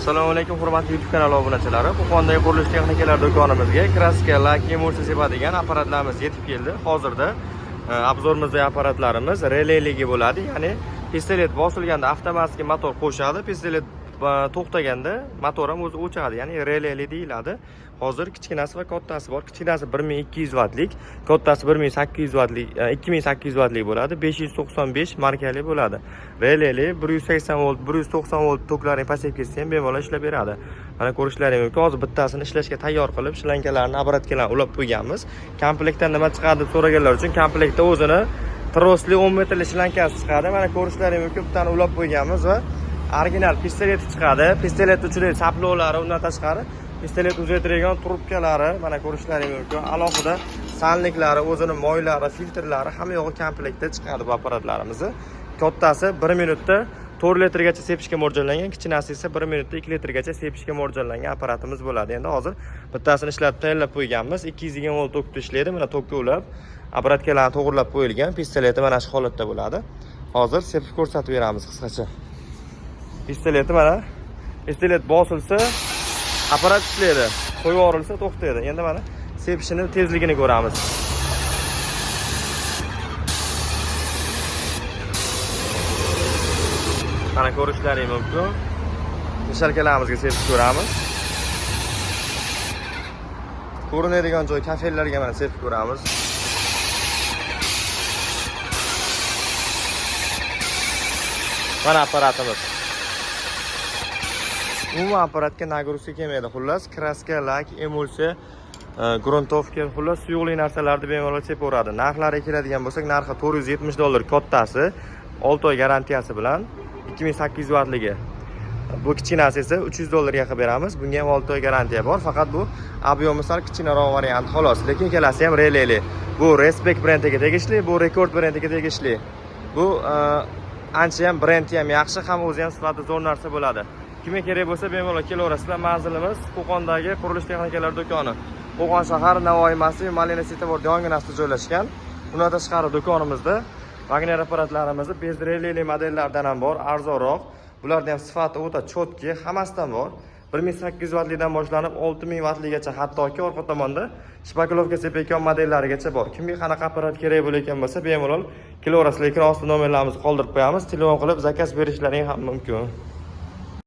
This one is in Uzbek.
Assalomu alaykum hurmatli YouTube kanali obunachilari. Qo'qondagi qurilish texnikalar do'konimizga kraska, lak, emulsiya sepadigan apparatlarimiz yetib keldi. Hozirda obzorimizdagi apparatlarimiz releligi bo'ladi, ya'ni pistolet bosilganda avtomatik motor qo'shadi, pistolet to'xtaganda motor ham o'zi o'chadi, ya'ni releli deyiladi. Hozir kichkinasi va kattasi bor. Kichkinasi 1200 vatlik, kattasi 1800 vatlik, 2800 vatlik bo'ladi. 595 markali bo'ladi. Releli 180 volt, 190 volt toklarni pasayib ketsa ham bemalol ishlab beradi. Mana ko'rishlaringiz mumkin. Hozir bittasini ishlashga tayyor qilib, shlankalarni, apparatkalarni ulab qo'yganmiz. Komplektdan nima chiqadi deb so'raganlar uchun komplektda o'zini trosli 10 metrli shlankasi chiqadi. Mana ko'rishlaringiz mumkin, bittani ulab qo'yganmiz va original pistolet chiqadi. Pistolet uchun saplovlari, undan tashqari pistolet uzaytiradigan trubkalari, mana ko'rishlaringiz mumkin. Alohida sanliklari, o'zini moylari, filtrlari hamma yo'g'i komplektda chiqadi bu apparatlarimizni. Kattasi 1 minutda 4 litrgacha sepishga mo'ljallangan, kichkinasi esa 1 minutda 2 litrgacha sepishga mo'ljallangan apparatimiz bo'ladi. Endi hozir bittasini ishlatib tayyorlab qo'yganmiz. 220 volt tokda ishlaydi. Mana tokga ulab, apparatkalarni to'g'rilab qo'yilgan. Pistoleti mana shu holatda bo'ladi. Hozir sepib ko'rsatib beramiz qisqacha. Pistoleti mana pistolet bosilsa apparat ishlaydi, qo'yib yuborilsa to'xtaydi. Endi mana sepishini tezligini ko'ramiz. Mana ko'rishlaringiz mumkin. Nishalkalarimizga sepib ko'ramiz. Ko'rinadigan joy kafellarga mana sepib ko'ramiz. Mana apparatimiz. Umuman apparatga nagruzi kelmaydi. Xullas, kraska, lak, emulsiya, gruntovka, xullas suyuqli narsalarni bemalol sepaveradi. Narxlariga keladigan bo'lsak, narxi $470 kattasi, 6 oy garantiyasi bilan 2800 vattligi. Bu kichkinasi esa $300 ga qilib beramiz. Bunga ham 6 oy garantiya bor. Faqat bu obyomi sal kichkinaroq variant xolos. Lekin ikkalasi ham releli. Bu Respect brendiga tegishli, bu Record brendiga tegishli. Bu ancha ham brendi ham yaxshi, ham o'zi ham sifati zo'r narsa bo'ladi. Kimga kerak bo'lsa bemalol kelaverasizlar. Manzilimiz Qo'qondagi qurilish texnikalar do'koni. Qo'qon shahar Navoiy massiv Malina svetofor yonginasida joylashgan. Undan tashqari do'konimizda magnet apparatlarimizni bezreleli modellardan ham bor, arzonroq. Bularning ham sifati o'ta chotki, hammasidan bor. 1800 vatlikdan boshlanib 6000 vatligacha, hattoki orqa tomonda shpakilovka sepayotgan modellarigacha bor. Kimga qanaqa apparat kerak bo'layotgan bo'lsa, bemalol kelaverasizlar. Ekran osti nomerlarimizni qoldirib qo'yamiz. Telefon qilib zakaz berishlaring ham mumkin.